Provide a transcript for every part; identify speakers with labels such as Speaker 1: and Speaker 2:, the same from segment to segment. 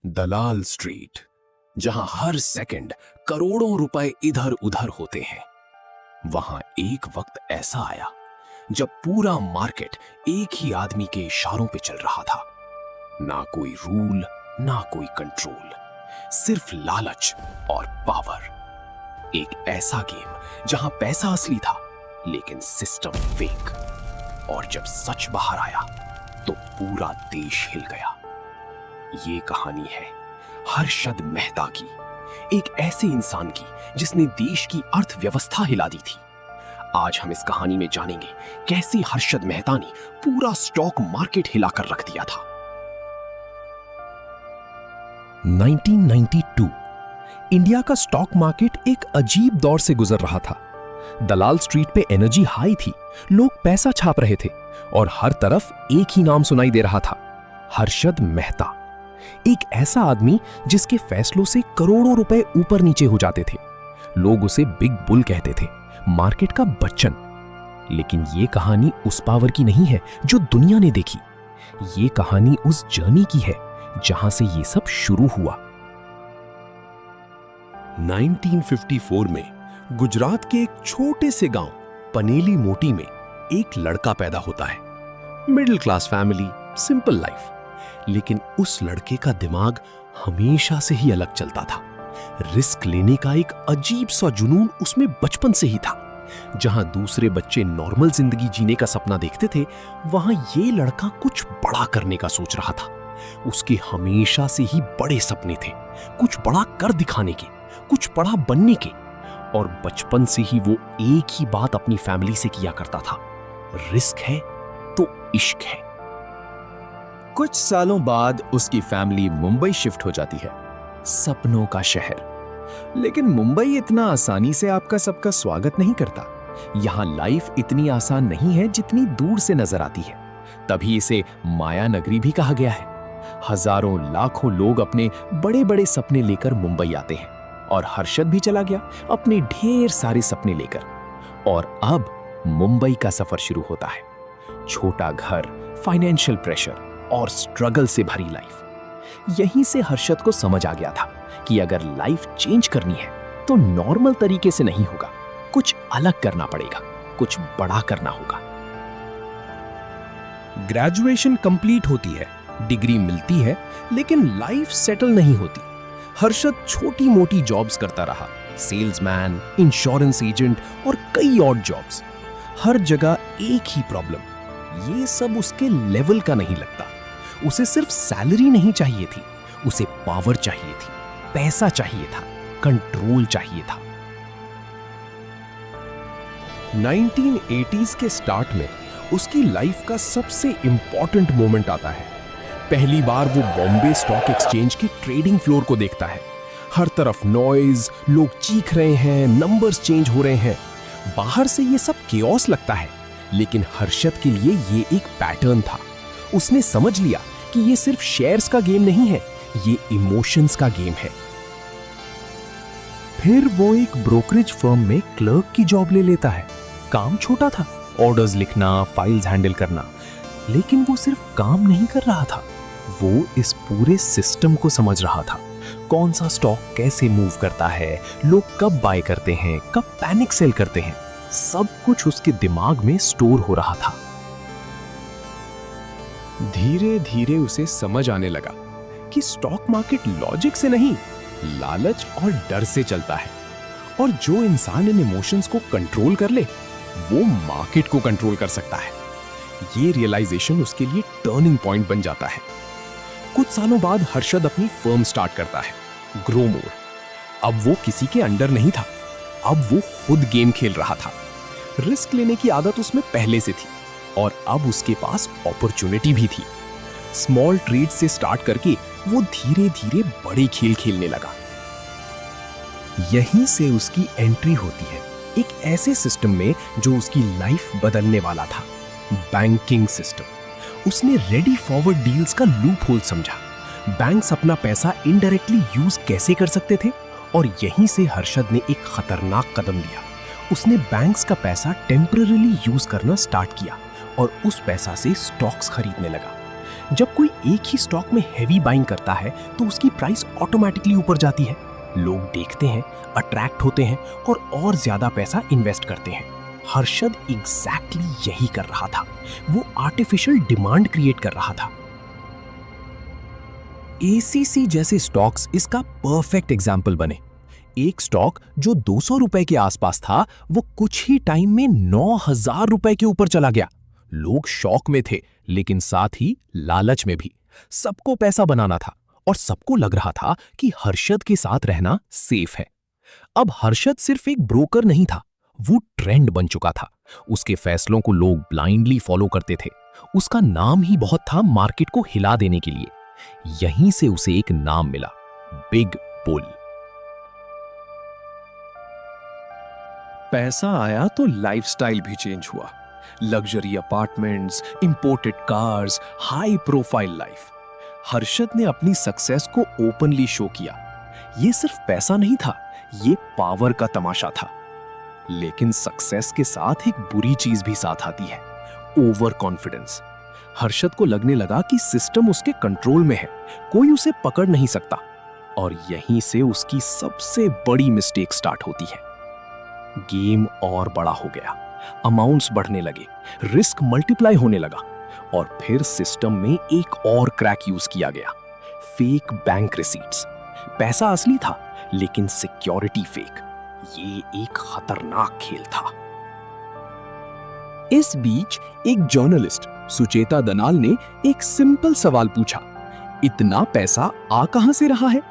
Speaker 1: दलाल street, जहां हर second करोड़ों रुपए इधर उधर होते हैं, वहां एक वक्त ऐसा आया जब पूरा मार्केट एक ही आदमी के इशारों पे चल रहा था। ना कोई रूल, ना कोई कंट्रोल, सिर्फ लालच और पावर। एक ऐसा गेम जहां पैसा असली था लेकिन सिस्टम फेक। और जब सच बाहर आया तो पूरा देश हिल गया। ये कहानी है हर्षद मेहता की, एक ऐसे इंसान की जिसने देश की अर्थव्यवस्था हिला दी थी। आज हम इस कहानी में जानेंगे कैसे हर्षद मेहता ने पूरा स्टॉक मार्केट हिलाकर रख दिया था। 1992 इंडिया का स्टॉक मार्केट एक अजीब दौर से गुजर रहा था। दलाल स्ट्रीट पे एनर्जी हाई थी, लोग पैसा छाप रहे थे और हर तरफ एक ही नाम सुनाई दे रहा था, हर्षद मेहता। एक ऐसा आदमी जिसके फैसलों से करोड़ों रुपए ऊपर नीचे हो जाते थे। लोग उसे बिग बुल कहते थे, मार्केट का बच्चन। लेकिन ये कहानी उस पावर की नहीं है जो दुनिया ने देखी। ये कहानी उस जर्नी की है जहां से ये सब शुरू हुआ। 1954 में गुजरात के एक छोटे से गांव पनेली मोटी में एक लड़का पैदा होता है। Middle class family, simple life. लेकिन उस लड़के का दिमाग हमेशा से ही अलग चलता था। रिस्क लेने का एक अजीब सा जुनून उसमें बचपन से ही था। जहां दूसरे बच्चे नॉर्मल जिंदगी जीने का सपना देखते थे, वहां ये लड़का कुछ बड़ा करने का सोच रहा था। उसके हमेशा से ही बड़े सपने थे, कुछ बड़ा कर दिखाने के, कुछ बड़ा बनने के। और बचपन से ही वो एक ही बात अपनी फैमिली से किया करता था, रिस्क है तो इश्क है।
Speaker 2: कुछ सालों बाद उसकी फैमिली मुंबई शिफ्ट हो जाती है, सपनों का शहर। लेकिन मुंबई इतना आसानी से आपका सबका स्वागत नहीं करता। यहां लाइफ इतनी आसान नहीं है जितनी दूर से नजर आती है। तभी इसे माया नगरी भी कहा गया है। हजारों लाखों लोग अपने बड़े बड़े सपने लेकर मुंबई आते हैं और हर्षद भी चला गया अपने ढेर सारे सपने लेकर। और अब मुंबई का सफर शुरू होता है। छोटा घर, फाइनेंशियल प्रेशर और स्ट्रगल से भरी लाइफ। यहीं से हर्षद को समझ आ गया था कि अगर लाइफ चेंज करनी है तो नॉर्मल तरीके से नहीं होगा, कुछ अलग करना पड़ेगा, कुछ बड़ा करना होगा।
Speaker 1: ग्रेजुएशन कंप्लीट होती है, डिग्री मिलती है, लेकिन लाइफ सेटल नहीं होती। हर्षद छोटी मोटी जॉब्स करता रहा, सेल्समैन, इंश्योरेंस एजेंट और कई और जॉब्स। हर जगह एक ही प्रॉब्लम, ये सब उसके लेवल का नहीं लगता। उसे सिर्फ सैलरी नहीं चाहिए थी, उसे पावर चाहिए थी, पैसा चाहिए था, कंट्रोल चाहिए था। 1980s के स्टार्ट में उसकी लाइफ का सबसे इंपॉर्टेंट मोमेंट आता है। पहली बार वो बॉम्बे स्टॉक एक्सचेंज की ट्रेडिंग फ्लोर को देखता है। हर तरफ नॉइज, लोग चीख रहे हैं, नंबर्स चेंज हो रहे हैं। बाहर से ये सब केओस लगता है, लेकिन हर्षद के लिए ये एक पैटर्न था। उसने समझ लिया कि ये सिर्फ शेयर्स का गेम नहीं है, ये इमोशंस का गेम है। फिर वो एक ब्रोकरेज फर्म में क्लर्क की जॉब ले लेता है। काम छोटा था, ऑर्डर्स लिखना, फाइल्स हैंडल करना। लेकिन वो सिर्फ काम नहीं कर रहा था, वो इस पूरे सिस्टम को समझ रहा था। कौन सा स्टॉक कैसे मूव करता है, लोग कब बाय करते हैं, कब पैनिक सेल करते हैं, सब कुछ उसके दिमाग में स्टोर हो रहा था। धीरे धीरे उसे समझ आने लगा कि स्टॉक मार्केट लॉजिक से नहीं, लालच और डर से चलता है। और जो इंसान इन इमोशंस को कंट्रोल कर ले, वो मार्केट को कंट्रोल कर सकता है। ये रियलाइजेशन उसके लिए टर्निंग पॉइंट बन जाता है। कुछ सालों बाद हर्षद अपनी फर्म स्टार्ट करता है, ग्रो मोर। अब वो किसी के अंडर नहीं था, अब वो खुद गेम खेल रहा था। रिस्क लेने की आदत उसमें पहले से थी और अब उसके पास अपॉर्चुनिटी भी थी। स्मॉल ट्रेड से स्टार्ट करके वो धीरे धीरे बड़े खेल खेलने लगा। यहीं से उसकी एंट्री होती है एक ऐसे सिस्टम में जो उसकी लाइफ बदलने वाला था, बैंकिंग सिस्टम। उसने रेडी फॉरवर्ड डील्स का लूप होल समझा। बैंक्स अपना पैसा इनडायरेक्टली यूज कैसे कर सकते थे, और यहीं से हर्षद ने एक खतरनाक कदम लिया। उसने बैंक्स का पैसा टेम्पररीली यूज करना स्टार्ट किया और उस पैसा से स्टॉक्स खरीदने लगा। जब कोई एक ही स्टॉक में हेवी बाइंग करता है तो उसकी प्राइस ऑटोमेटिकली ऊपर जाती है। लोग देखते हैं, अट्रैक्ट होते हैं और ज्यादा पैसा इन्वेस्ट करते हैं। हर्षद एग्जैक्टली यही कर रहा था। वो आर्टिफिशियल डिमांड क्रिएट कर रहा था।
Speaker 2: एसीसी जैसे स्टॉक्स इसका परफेक्ट एग्जाम्पल बने। एक स्टॉक जो 200 रुपए के आसपास था, वो कुछ ही टाइम में 9,000 रुपए के ऊपर चला गया। लोग शॉक में थे, लेकिन साथ ही लालच में भी। सबको पैसा बनाना था और सबको लग रहा था कि हर्षद के साथ रहना सेफ है। अब हर्षद सिर्फ एक ब्रोकर नहीं था, वो ट्रेंड बन चुका था। उसके फैसलों को लोग ब्लाइंडली फॉलो करते थे। उसका नाम ही बहुत था मार्केट को हिला देने के लिए। यहीं से उसे एक नाम मिला, बिग बुल। पैसा आया तो लाइफस्टाइल भी चेंज हुआ। Luxury apartments, imported cars, high profile life. Harshad ने अपनी सक्सेस को ओपनली शो किया। ये सिर्फ पैसा नहीं था, ये पावर का तमाशा था। लेकिन सक्सेस के साथ एक बुरी चीज भी साथ आती है, ओवर कॉन्फिडेंस। हर्षद को लगने लगा कि सिस्टम उसके कंट्रोल में है, कोई उसे पकड़ नहीं सकता। और यहीं से उसकी सबसे बड़ी मिस्टेक स्टार्ट होती है। गेम और बड़ा हो गया, अमाउंट्स बढ़ने लगे, रिस्क मल्टीप्लाई होने लगा। और फिर सिस्टम में एक और क्रैक यूज किया गया, फेक बैंक रिसीट्स। पैसा असली था, लेकिन सिक्योरिटी फेक। ये एक खतरनाक खेल था। इस बीच एक जर्नलिस्ट सुचेता दनाल ने एक सिंपल सवाल पूछा, इतना पैसा आ कहां से रहा है?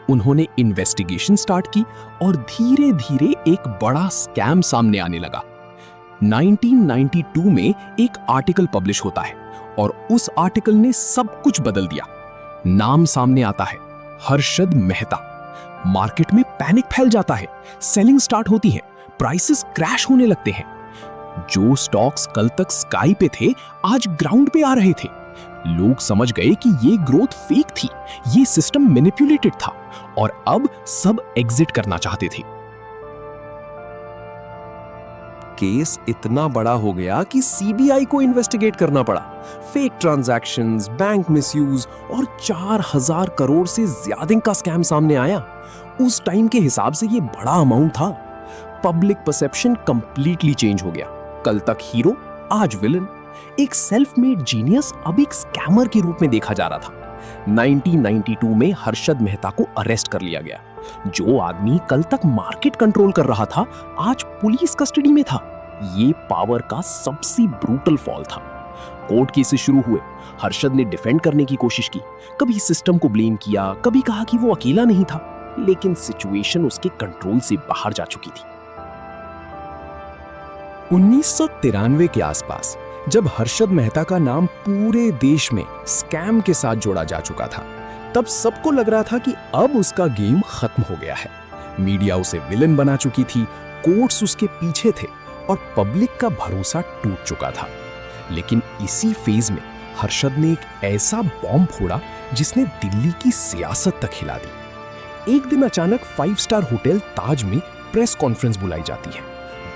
Speaker 2: उन्होंने इन्वेस्टिगेशन स्टार्ट की और धीरे धीरे एक बड़ा स्कैम सामने आने लगा। 1992 में एक आर्टिकल पब्लिश होता है और उस आर्टिकल ने सब कुछ बदल दिया। नाम सामने आता है, हर्षद मेहता। मार्केट में पैनिक फैल जाता है, सेलिंग स्टार्ट होती है, प्राइसेस क्रैश होने लगते हैं। जो स्टॉक्स कल तक स्काई पे थे, आज ग्राउंड पे आ रहे थे। लोग समझ गए कि ये ग्रोथ फेक थी, ये सिस्टम मैनिपुलेटेड था और अब सब एग्जिट करना चाहते थे। केस इतना बड़ा हो गया कि सीबीआई को इन्वेस्टिगेट करना पड़ा। फेक ट्रांजैक्शंस, बैंक मिसयूज और 4,000 करोड़ से ज्यादा का स्कैम सामने आया। उस टाइम के हिसाब से ये बड़ा अमाउंट था। पब्लिक परसेप्शन कंप्लीटली चेंज हो गया। कल तक हीरो, आज विलन। एक सेल्फ मेड जीनियस अब एक स्कैमर के रूप में देखा जा रहा था। 1992 में हर्षद मेहता को अरेस्ट कर लिया गया। जो आदमी कल तक मार्केट कंट्रोल कर रहा था, आज पुलिस कस्टडी में था। ये पावर का सबसे ब्रूटल फॉल था। कोर्ट केसेस शुरू हुए। हर्षद ने डिफेंड करने की कोशिश की, कभी सिस्टम को ब्लेम किया, कभी कहा कि वो अकेला नहीं था, लेकिन सिचुएशन उसके कंट्रोल से बाहर जा चुकी थी। 1993 के आसपास जब हर्षद मेहता का नाम पूरे देश में स्कैम के साथ जोड़ा जा चुका था, तब सबको लग रहा था कि अब उसका गेम खत्म हो गया है। मीडिया उसे विलन बना चुकी थी, कोर्ट्स उसके पीछे थे और पब्लिक का भरोसा टूट चुका था। लेकिन इसी फेज में हर्षद ने एक ऐसा बॉम्ब फोड़ा जिसने दिल्ली की सियासत तक हिला दी। एक दिन अचानक 5 स्टार होटल ताज में प्रेस कॉन्फ्रेंस बुलाई जाती है।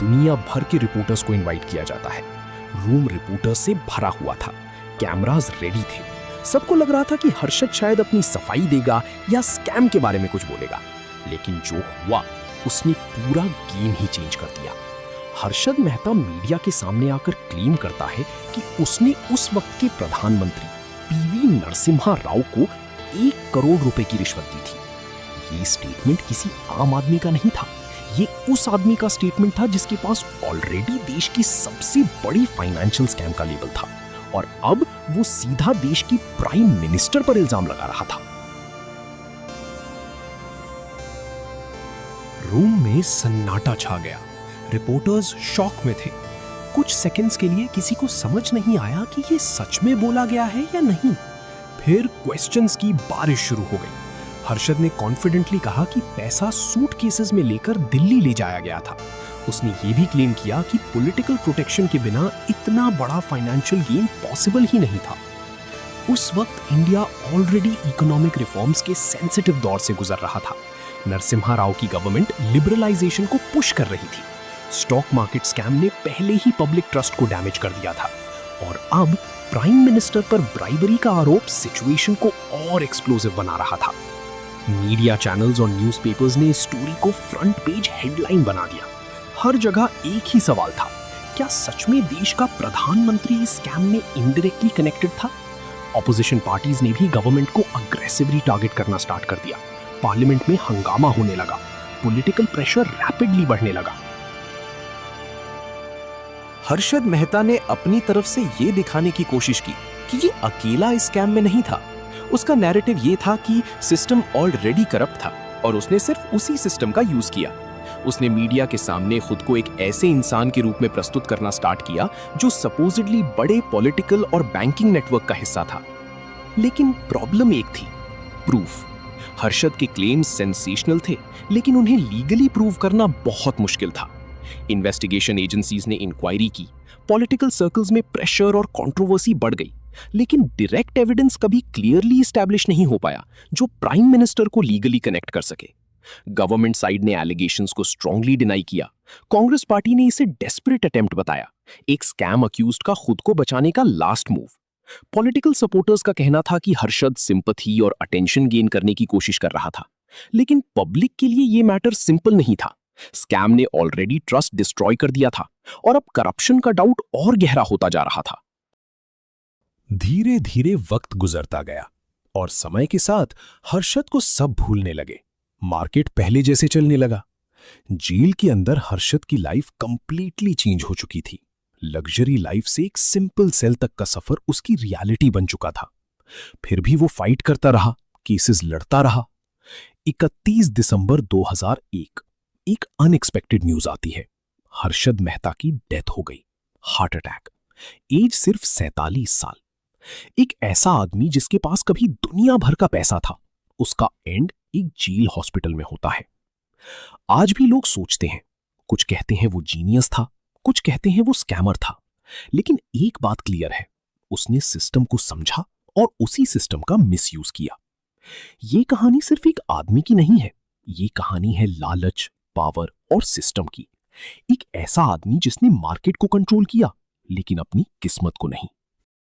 Speaker 2: दुनिया भर के रिपोर्टर्स को इनवाइट किया जाता है। रूम रिपोर्टर्स से भरा हुआ था, कैमरास रेडी थे। सबको लग रहा था कि हर्षद शायद अपनी सफाई देगा या स्कैम के बारे में कुछ बोलेगा। लेकिन जो हुआ, उसने पूरा गेम ही चेंज कर दिया। हर्षद मेहता मीडिया के सामने आकर क्लेम करता है कि उसने उस वक्त के प्रधानमंत्री पीवी नरसिम्हा राव को 1 करोड़ रुपए की रिश्वत दी थी। ये स्टेटमेंट किसी आम आदमी का नहीं था, ये उस आदमी का स्टेटमेंट था जिसके पास ऑलरेडी देश की सबसे बड़ी फाइनेंशियल स्कैम का लेबल था और अब वो सीधा देश की प्राइम मिनिस्टर पर इल्जाम लगा रहा था। रूम में सन्नाटा छा गया। रिपोर्टर्स शॉक में थे। कुछ सेकंड्स के लिए किसी को समझ नहीं आया कि ये सच में बोला गया है या नहीं। फिर क्वेश्चंस की बारिश शुरू हो गई। हर्षद ने कॉन्फिडेंटली कहा कि पैसा सूटकेसेस में लेकर दिल्ली ले जाया गया था। उसने ये भी क्लेम किया कि पॉलिटिकल प्रोटेक्शन के बिना इतना बड़ा फाइनेंशियल गेन पॉसिबल ही नहीं था। उस वक्त इंडिया ऑलरेडी इकोनॉमिक रिफॉर्म्स के सेंसिटिव दौर से गुजर रहा था। नरसिम्हा राव की गवर्नमेंट लिबरलाइजेशन को पुश कर रही थी। स्टॉक मार्केट स्कैम ने पहले ही पब्लिक ट्रस्ट को डैमेज कर दिया था और अब
Speaker 1: प्राइम मिनिस्टर पर ब्राइबरी का आरोप सिचुएशन को और एक्सप्लोसिव बना रहा था। मीडिया चैनल्स और न्यूज़पेपर्स ने इस स्टोरी को फ्रंट पेज हेडलाइन बना दिया। हर जगह एक ही सवाल था, क्या सच में देश का प्रधानमंत्री इस स्कैम में इनडायरेक्टली कनेक्टेड था? ऑपोजिशन पार्टीज ने भी गवर्नमेंट को अग्रेसिवली टारगेट करना स्टार्ट कर दिया। पार्लियामेंट में हंगामा होने लगा, पॉलिटिकल प्रेशर रैपिडली बढ़ने लगा।
Speaker 2: हर्षद मेहता ने अपनी तरफ से ये दिखाने की कोशिश की कि ये अकेला इस स्कैम में नहीं था। उसका नैरेटिव ये था कि सिस्टम ऑलरेडी करप्ट था और उसने सिर्फ उसी सिस्टम का यूज किया। उसने मीडिया के सामने खुद को एक ऐसे इंसान के रूप में प्रस्तुत करना स्टार्ट किया जो सपोजिडली बड़े पॉलिटिकल और बैंकिंग नेटवर्क का हिस्सा था। लेकिन प्रॉब्लम एक थी, प्रूफ। हर्षद के क्लेम्स सेंसेशनल थे, लेकिन उन्हें लीगली प्रूव करना बहुत मुश्किल था। इन्वेस्टिगेशन एजेंसीज ने इंक्वायरी की, पॉलिटिकल सर्कल्स में प्रेशर और कंट्रोवर्सी बढ़ गई, लेकिन डायरेक्ट एविडेंस कभी क्लियरली एस्टैब्लिश नहीं हो पाया जो प्राइम मिनिस्टर को लीगली कनेक्ट कर सके। गवर्नमेंट साइड ने एलिगेशंस को स्ट्रांगली डिनाई किया। कांग्रेस पार्टी ने इसे डेस्परेट अटेम्प्ट बताया, एक स्कैम अक्यूज्ड का खुद को बचाने का लास्ट मूव। पॉलिटिकल सपोर्टर्स का कहना था कि हर्षद सिंपैथी और अटेंशन गेन करने की कोशिश कर रहा था, लेकिन पब्लिक के लिए यह मैटर सिंपल नहीं था। स्कैम ने ऑलरेडी ट्रस्ट डिस्ट्रॉय कर दिया था और अब करप्शन का डाउट और गहरा होता जा रहा था।
Speaker 1: धीरे धीरे वक्त गुजरता गया और समय के साथ हर्षद को सब भूलने लगे। मार्केट पहले जैसे चलने लगा। जेल के अंदर हर्षद की लाइफ कंप्लीटली चेंज हो चुकी थी। लग्जरी लाइफ से एक सिंपल सेल तक का सफर उसकी रियलिटी बन चुका था। फिर भी वो फाइट करता रहा, केसेस लड़ता रहा। 31 दिसंबर 2001 एक अनएक्सपेक्टेड न्यूज आती है। हर्षद मेहता की डेथ हो गई, हार्ट अटैक। एज सिर्फ 47 साल। एक ऐसा आदमी जिसके पास कभी दुनिया भर का पैसा था, उसका एंड एक जेल हॉस्पिटल में होता है। आज भी लोग सोचते हैं, कुछ कहते हैं वो जीनियस था, कुछ कहते हैं वो स्कैमर था, लेकिन एक बात क्लियर है, उसने सिस्टम को समझा और उसी सिस्टम का मिसयूज किया। ये कहानी सिर्फ एक आदमी की नहीं है, ये कहानी है लालच, पावर और सिस्टम की। एक ऐसा आदमी जिसने मार्केट को कंट्रोल किया, लेकिन अपनी किस्मत को नहीं।